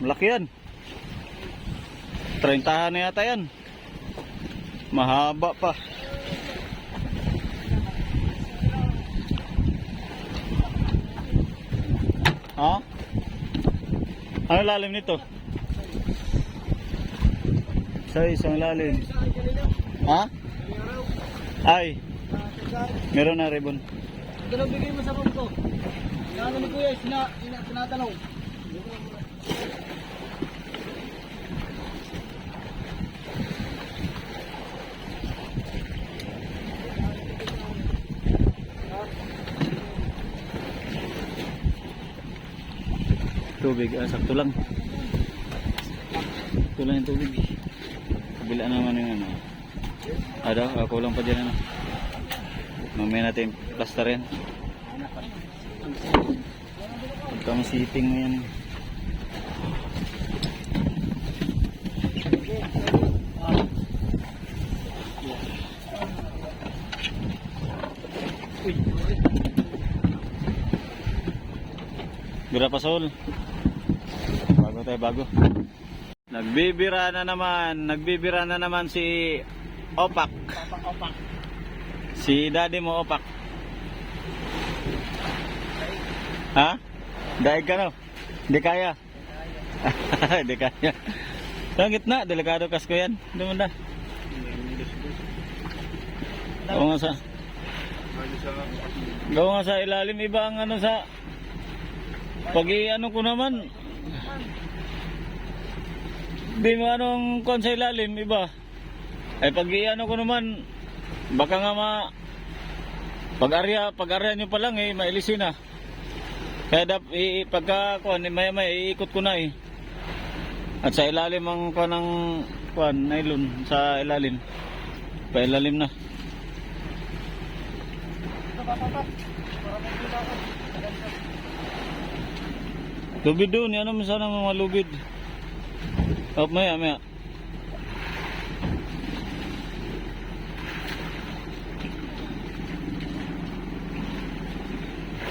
Malaki yan. 30 na yata yan. Mahaba pa. Ha? Ano lalim nito? Sa isang lalim. Ha? Ay. Meron na ribbon. Ito lang bigay mo sa room ko. Ano ni Kuya, sinatanong. Tubig, sakto lang. Sakto lang yung tubig. Kabila naman yung ano. Kulang pa dyan ano. Mamaya natin plaster yan. Pagka masiping mo yan. Bira pa sol. Bago. Nagbibira na naman si Opak. Si daddy mo Opak. Ha? Daig ka no? Hindi kaya. Hindi kaya. Sa gitna, delikado kas ko yan. Doon na. Gawa nga sa ilalim, iba ang ano sa pag-i-ano ko naman. Di mo anong kon sa ilalim, iba. Ay pag-i-ano ko naman, baka nga pag-arya nyo pa lang mailisin na. Kaya pagka kuan may iikot ko na At sa ilalim ang kuan ng kuan nylon sa ilalim. Pa ilalim na. Lubid doon, ano mo sana mga lubid. Maya.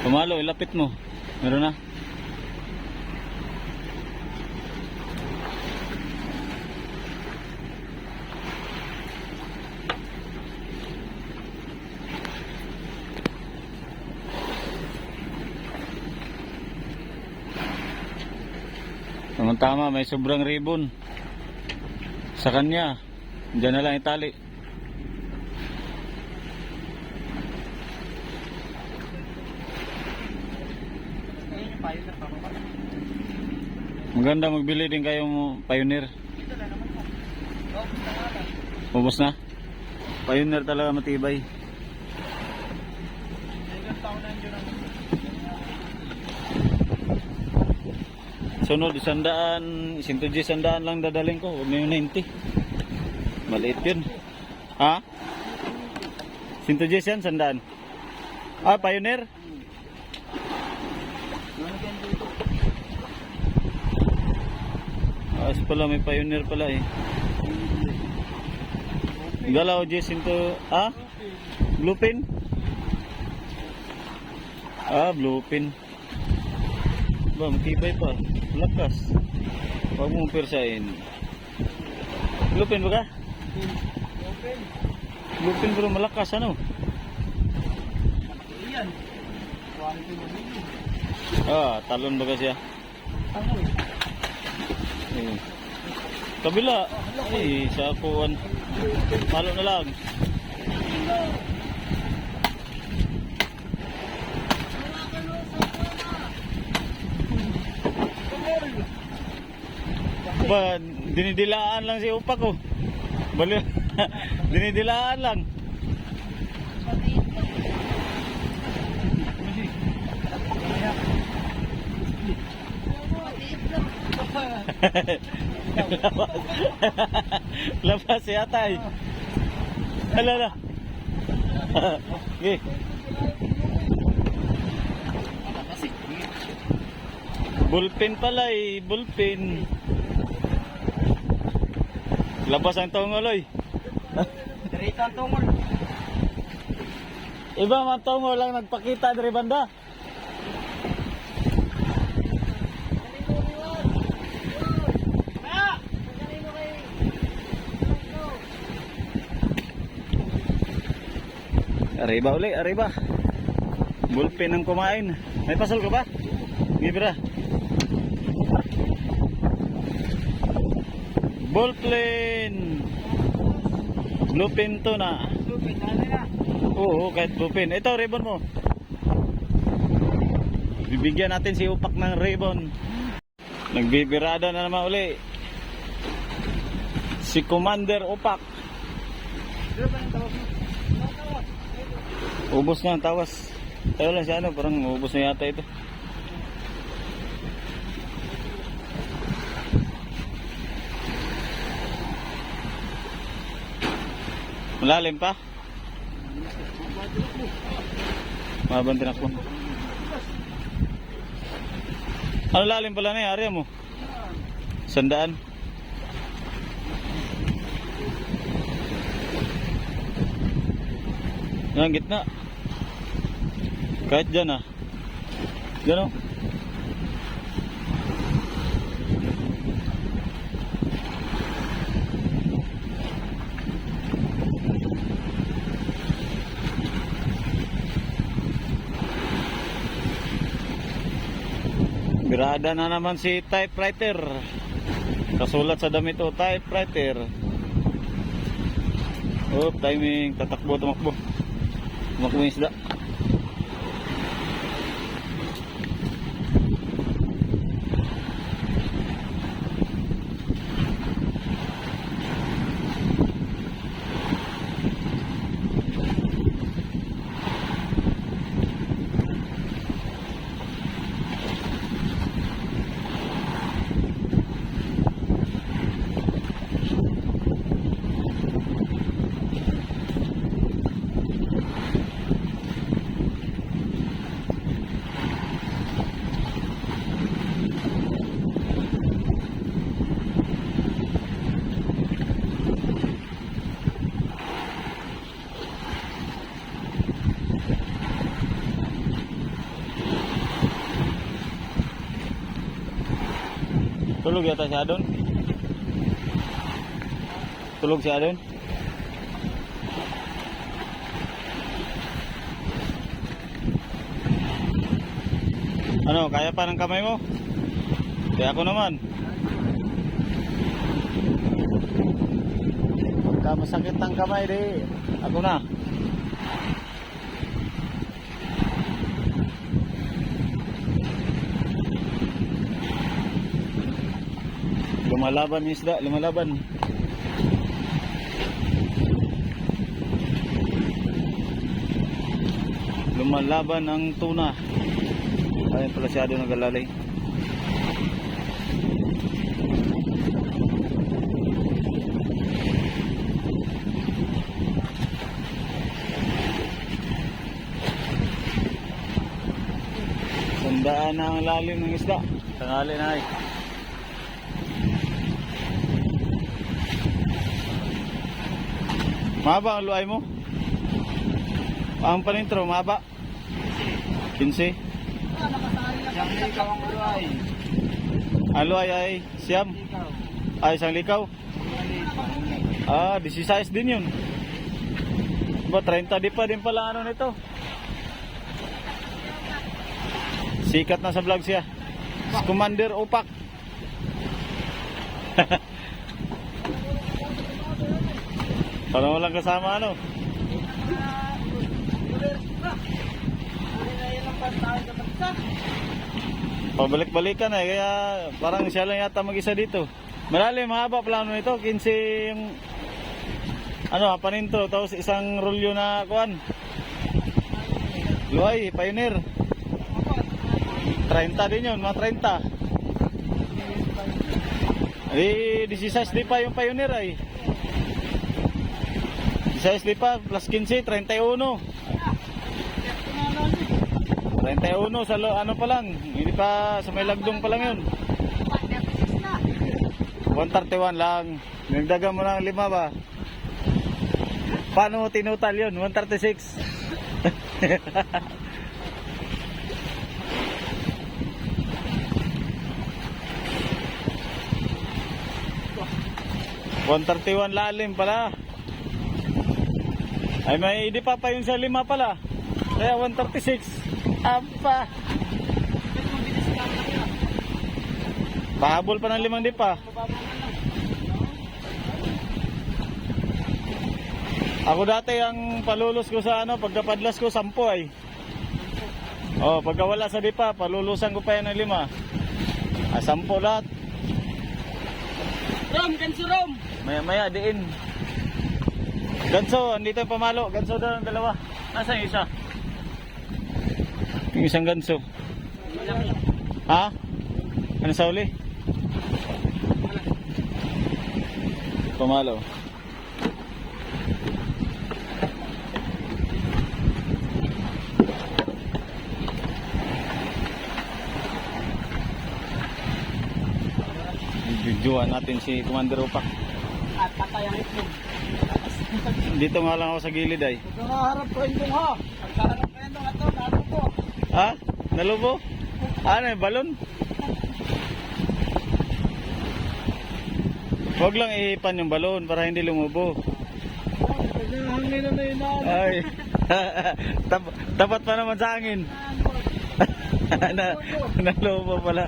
Pumalo, ilapit mo. Meron na. Tama, may sobrang ribbon sa kanya. Diyan na lang itali. Maganda magbili din kayong Pioneer. Ubos na? Pioneer talaga matibay. Sunod, 100, 110 lang dadaling ko. Huwag na yung 90. Maliit yun. Ha? 110 yan, 100. Pioneer? Pala may Pioneer pala Galaw Jess into Bluepin? Bluepin. Ba, matibay pa. Lakas. Huwag mong persain. Bluepin ba ka? Bluepin pero malakas ano? Talon ba ka siya? Kabila. Sa puwan. Malo na lang. Ba, dinidilaan lang si Upak ko. Bali, dinidilaan lang. Labas si Atay. Hala. Okay. Bullpen pala bullpen. Labas ang tungol Dirito ang tungol. Iba man tungol lang nagpakita dari banda. Arriba uli, arriba. Bulpin ang kumain. May pasol ka ba? Gibra. Ballplane. Bluepin to na. Lupit, dali na. Oo, kahit bluepin. Ito, ribbon mo. Bibigyan natin si Upak ng ribbon. Nagbibirada na naman uli. Si Commander Upak. Pero pa ng tawas mo. Tawas. Ubos na ang tawas. Tayo lang si ano, parang ubos na yata ito. Malalim pa? Mahabang tinakbo. Ano lalim pala na area mo? Sandaan. Yan, gitna. Kahit dyan ah. Dyan oh. Birada na naman si typewriter. Kasulat sa damit o typewriter. Oh, timing. Tatakbo, tumakbo. Tumakbo yung isda. Tulog yata si Adon. Tulog si Adon. Ano, kaya pa ng kamay mo? Kaya ako naman. Pagka masakit ang kamay, di ako na. Lumalaban yung isda, lumalaban. Lumalaban ang tuna. Ayun pala siya doon nagalalay. Sandaan na ang lalim ng isda. Tangali na ay. Mahaba ang luay mo? Ang panintro, mahaba? 15? Siyang likaw ang uloy. Ang luay ay siyam? Ay, isang likaw? Ah, 16 din yun. Ba, 30 di pa din pala ano nito. Sikat na sa vlog siya. Si Commander Upak. Parang walang kasama ano. Pabalik-balikan eh, kaya parang siya lang yata mag-isa dito. Malalim, mahaba plano nito, 15 yung ano, paninto, tapos isang rolyo na kuan. Luay, Pioneer. 30 din yun, mga 30. Eh, 16 di pa yung Pioneer ay. 16 di pa, plus 15, 31. 31 sa ano pa lang, hindi pa sa may lagdong pa lang yun. 131 lang. Nagdagan mo ng 5 ba? Paano mo tinutal yun? 136. 131 lalim pala. Ay may di pa yung sa 5 pala. Kaya 136. Apa. Pahabol pa ng 5 di pa. Ako dati ang palulos ko sa ano, pagkapadlas ko 10 ay. Oh, pagka wala sa dipa, palulusan ko pa yan ng 5. 10 lahat. Rom, kanso Rom. Maya diin. Ganso, andito yung pamalo. Ganso daw ang 2. Nasaan yung isa? Yung isang ganso. Ha? Ano sa uli? Pamalo. Videoan natin si Commander Upak. At patay ang itlog. Dito nga lang ako sa gilid ay. Nakaharap ko yung ha. Pagkaharap ko yung ato, nato ko. Ha? Nalubo? Ano yung balon? Huwag lang ihipan yung balon para hindi lumubo. Nahangin na yun na. Ay. Tapat pa naman sa hangin. Nalubo pala.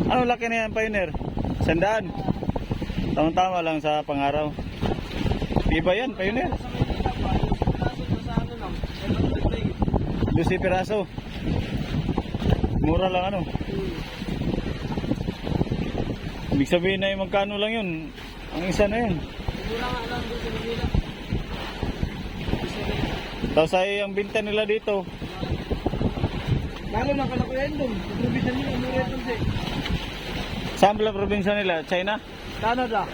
Ano laki na yan, Pioneer? 100. Tama-tama lang sa pangaraw. Iba yan, Pioneer. 12 piraso. Mura lang ano. Ibig sabihin na yung magkano lang yun. Ang isa na yun. Tapos ay ang binta nila dito. Lalo na kalakuyan doon. Probinsya nila, mura ito siya. Saan pala probinsya nila? China? Canada.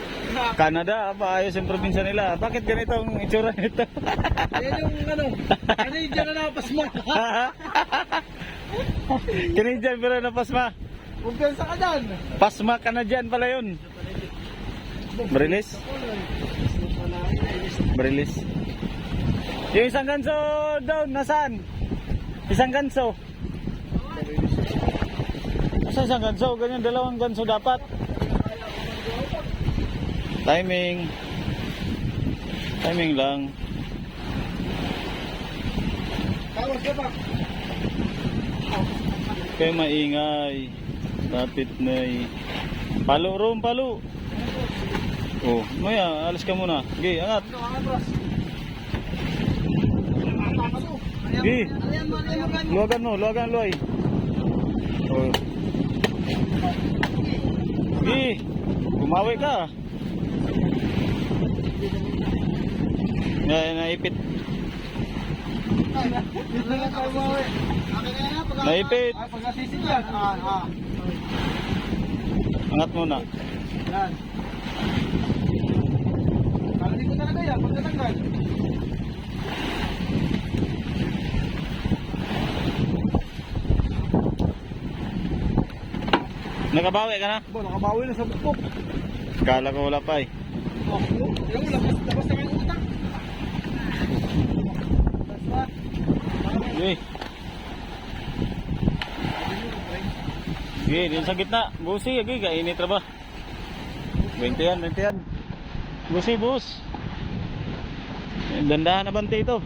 Canada? Aba, ayos yung probinsya nila. Bakit ganito ang itsura nito? Yan yung ano. Ano yung dyan na nakapasma? Canadian pero na pasma. Kumpensa ka dyan. Pasma Canadian pala yun. Brilis? Brilis. Yung isang ganso down, nasaan? Isang ganso. Asa isang ganso? Ganyan, 2 ganso dapat. Timing. Timing lang. Tawas ka pa. Kaya maingay. Lapit na palo ron, palo. Oh, maya, alas ka muna. Sige, angat. Sige. Luwagan mo, luway. Oh. Sige. Bumawi ka. Naipit. Naipit. Pag-asisig yan. Angat muna. Yan. Hindi ko talaga yan. Pagkatanggal. Nakabawi ka na? Nakabawi na sa bukbok. Kala ko wala pa eh. Yung labas na kayo utak. Sige. Sige, din sa gitna. Busi, agi, kainit ra ba? 20 yan. Busi, bus. Dandahan na bante ito.